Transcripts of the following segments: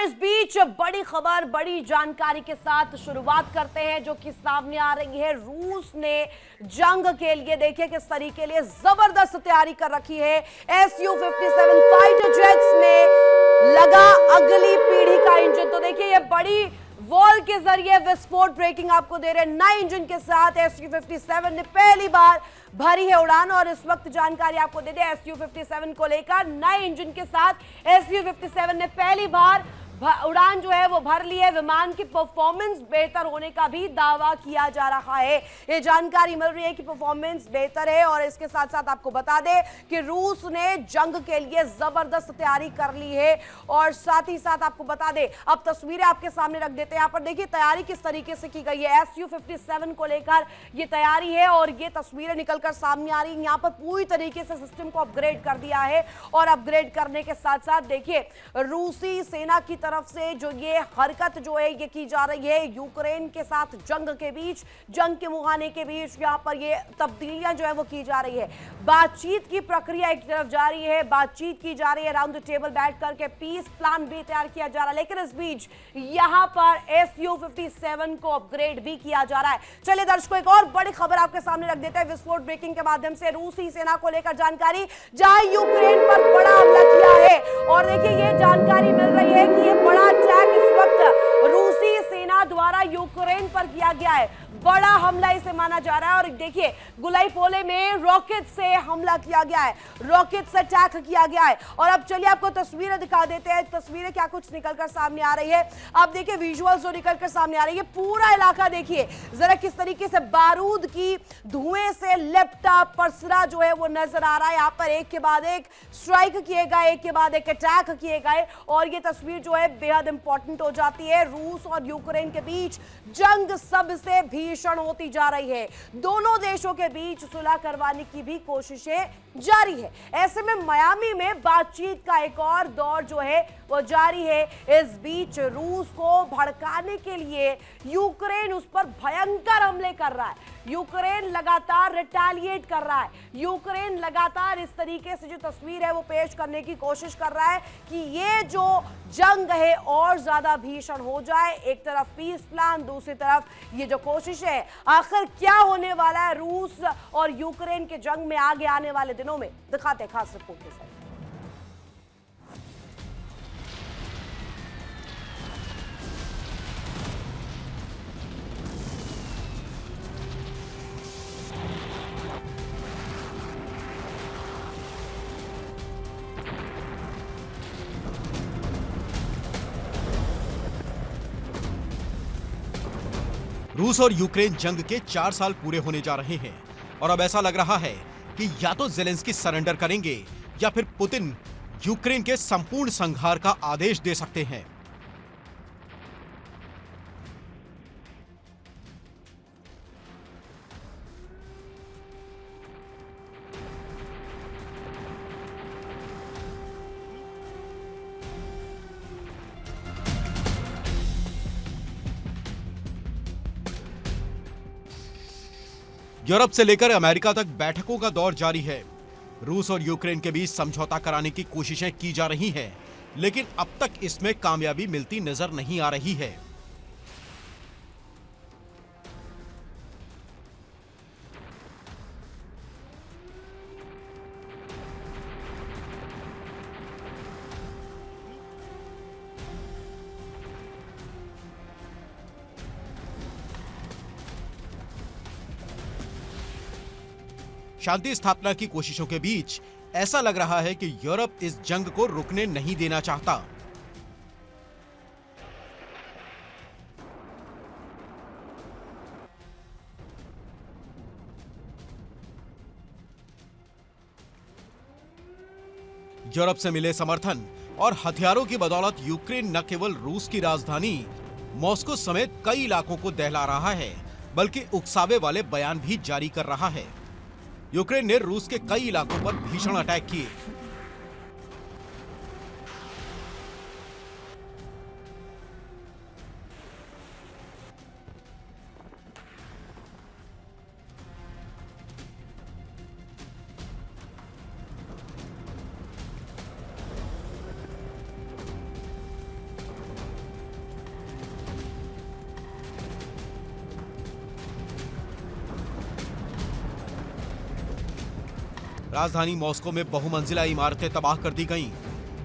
इस बीच बड़ी खबर, बड़ी जानकारी के साथ शुरुआत करते हैं जो कि सामने आ रही है। रूस ने जंग के लिए देखिए किस तरीके लिए जबरदस्त तैयारी कर रखी है। Su-57 फाइटर जेट्स में लगा अगली पीढ़ी का इंजन। तो देखिए ये बड़ी वॉल के जरिए विस्फोट ब्रेकिंग आपको दे रहे हैं। नए इंजन के साथ Su-57 ने पहली बार भरी है उड़ान। और इस वक्त जानकारी आपको दे दें Su-57 को लेकर, नए इंजन के साथ Su-57 ने पहली बार उड़ान जो है वो भर ली है। विमान की परफॉर्मेंस बेहतर होने का भी दावा किया जा रहा है। ये जानकारी मिल रही है कि परफॉर्मेंस बेहतर है। और इसके साथ साथ आपको बता दें कि रूस ने जंग के लिए जबरदस्त तैयारी कर ली है। और साथ ही साथ आपको बता दें, अब तस्वीरें आपके सामने रख देते हैं। यहाँ पर देखिए तैयारी किस तरीके से की गई है। Su-57 को लेकर ये तैयारी है और ये तस्वीरें निकलकर सामने आ रही है। यहाँ पर पूरी तरीके से सिस्टम को अपग्रेड कर दिया है। और अपग्रेड करने के साथ साथ देखिए रूसी सेना की तरफ से जो ये हरकत जो है ये की जा रही है यूक्रेन के साथ जंग के बीच, जंग के मुहाने के बीच, यहां पर ये तब्दीलियां जो है वो की जा रही है। बातचीत की प्रक्रिया एक तरफ जारी है, बातचीत की जा रही है, राउंड द टेबल बैठ करके पीस प्लान भी तैयार किया जा रहा है। लेकिन इस बीच यहां पर Su-57 को अपग्रेड भी किया जा रहा है। चलिए दर्शकों, एक और बड़ी खबर आपके सामने रख देते हैं विस्फोट ब्रेकिंग के माध्यम से। रूसी सेना को लेकर जानकारी, जहां यूक्रेन पर बड़ा हमला किया है। और देखिए ये जानकारी मिल रही है कि ये बड़ा अटैक इस वक्त रूसी सेना द्वारा यूक्रेन पर किया गया है। बड़ा हमला इसे माना जा रहा है। और देखिए गुलाईपोले में रॉकेट से हमला किया गया है, रॉकेट से अटैक किया गया है। और अब चलिए आपको तस्वीरें दिखा देते हैं, तस्वीरें क्या कुछ निकलकर सामने आ रही है। अब देखिए विजुअल्स जो निकलकर सामने आ रही है, पूरा इलाका देखिए जरा किस तरीके से बारूद की धुएं से लिपटा पसरा जो है वो नजर आ रहा है। यहाँ पर एक के बाद एक स्ट्राइक किए गए, एक के बाद एक अटैक किए गए। और ये तस्वीर जो है बेहद इंपॉर्टेंट हो जाती है। रूस और यूक्रेन के बीच जंग सबसे भीषण होती जा रही है। दोनों देशों के बीच सुलह करवाने की भी कोशिशें जारी है। ऐसे में मियामी में बातचीत का एक और दौर जो है वो जारी है। इस बीच रूस को भड़काने के लिए यूक्रेन उस पर भयंकर हमले कर रहा है। यूक्रेन लगातार रिटेलिएट कर रहा है। यूक्रेन लगातार इस तरीके से जो तस्वीर है वो पेश करने की कोशिश कर रहा है कि ये जो जंग है और ज्यादा भीषण हो जाए। एक तरफ पीस प्लान, दूसरी तरफ ये जो कोशिश है। आखिर क्या होने वाला है रूस और यूक्रेन के जंग में आगे आने वाले दिनों में, दिखाते हैं खास रिपोर्ट के साथ। रूस और यूक्रेन जंग के 4 साल पूरे होने जा रहे हैं और अब ऐसा लग रहा है कि या तो ज़ेलेंस्की सरेंडर करेंगे या फिर पुतिन यूक्रेन के संपूर्ण संहार का आदेश दे सकते हैं। यूरोप से लेकर अमेरिका तक बैठकों का दौर जारी है। रूस और यूक्रेन के बीच समझौता कराने की कोशिशें की जा रही हैं, लेकिन अब तक इसमें कामयाबी मिलती नजर नहीं आ रही है। शांति स्थापना की कोशिशों के बीच ऐसा लग रहा है कि यूरोप इस जंग को रुकने नहीं देना चाहता। यूरोप से मिले समर्थन और हथियारों की बदौलत यूक्रेन न केवल रूस की राजधानी मॉस्को समेत कई इलाकों को दहला रहा है, बल्कि उकसावे वाले बयान भी जारी कर रहा है। यूक्रेन ने रूस के कई इलाकों पर भीषण अटैक किए। राजधानी मॉस्को में बहुमंजिला इमारतें तबाह कर दी गईं।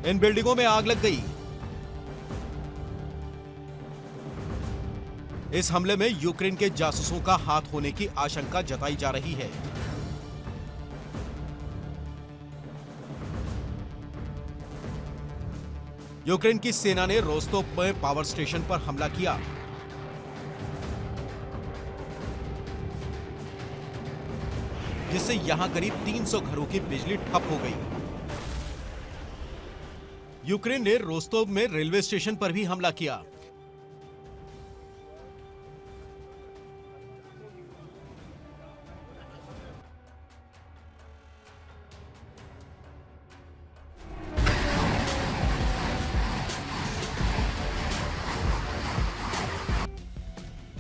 इन बिल्डिंगों में आग लग गई। इस हमले में यूक्रेन के जासूसों का हाथ होने की आशंका जताई जा रही है। यूक्रेन की सेना ने रोस्तोव में पावर स्टेशन पर हमला किया। जिससे यहां करीब 300 घरों की बिजली ठप हो गई। यूक्रेन ने रोस्तोव में रेलवे स्टेशन पर भी हमला किया।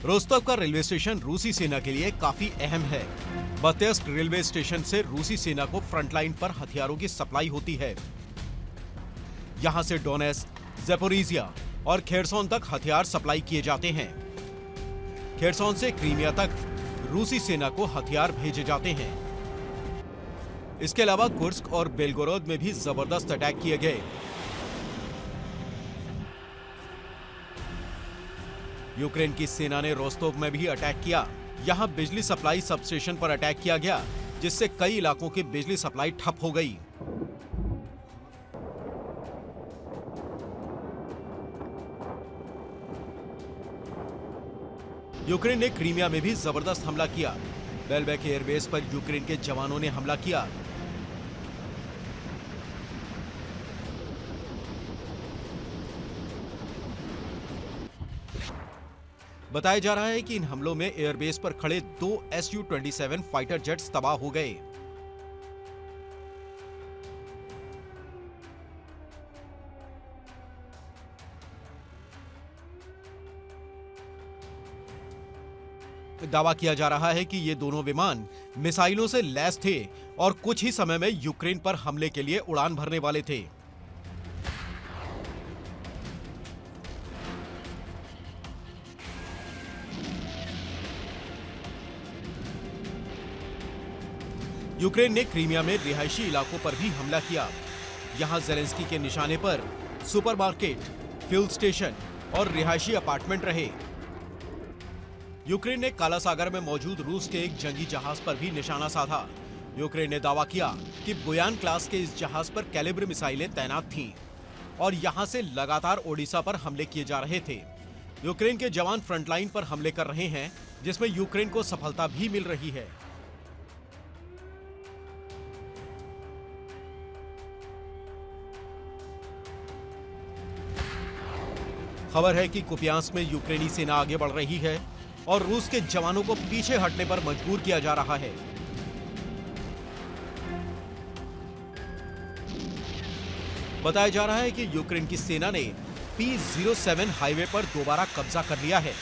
रोस्तोव का रेलवे स्टेशन रूसी सेना के लिए काफी अहम है। बतेस्क रेलवे स्टेशन से रूसी सेना को फ्रंटलाइन पर हथियारों की सप्लाई होती है। यहां से डोनेत्स्क, ज़ैपोरिज़िया और खेरसोन तक हथियार सप्लाई किए जाते हैं। खेरसोन से क्रीमिया तक रूसी सेना को हथियार भेजे जाते हैं। इसके अलावा कुर्स्क और बेलगोरोद में भी जबरदस्त अटैक किए गए। यूक्रेन की सेना ने रोस्तोव में भी अटैक किया। यहां बिजली सप्लाई सबस्टेशन पर अटैक किया गया, जिससे कई इलाकों की बिजली सप्लाई ठप हो गई। यूक्रेन ने क्रीमिया में भी जबरदस्त हमला किया। बेलबेक एयरबेस पर यूक्रेन के जवानों ने हमला किया। बताया जा रहा है कि इन हमलों में एयरबेस पर खड़े 2 Su-27 फाइटर जेट्स तबाह हो गए। दावा किया जा रहा है कि ये दोनों विमान मिसाइलों से लैस थे और कुछ ही समय में यूक्रेन पर हमले के लिए उड़ान भरने वाले थे। यूक्रेन ने क्रीमिया में रिहायशी इलाकों पर भी हमला किया। यहां जेलेंस्की के निशाने पर सुपरमार्केट, फ्यूल स्टेशन और रिहायशी अपार्टमेंट रहे। यूक्रेन ने काला सागर में मौजूद रूस के एक जंगी जहाज पर भी निशाना साधा। यूक्रेन ने दावा किया कि बुयान क्लास के इस जहाज पर कैलिबर मिसाइलें तैनात थीं और यहां से लगातार ओडिशा पर हमले किए जा रहे थे। यूक्रेन के जवान फ्रंटलाइन पर हमले कर रहे हैं, जिसमें यूक्रेन को सफलता भी मिल रही है। खबर है कि कुपियांस्क में यूक्रेनी सेना आगे बढ़ रही है और रूस के जवानों को पीछे हटने पर मजबूर किया जा रहा है। बताया जा रहा है कि यूक्रेन की सेना ने P-07 हाईवे पर दोबारा कब्जा कर लिया है।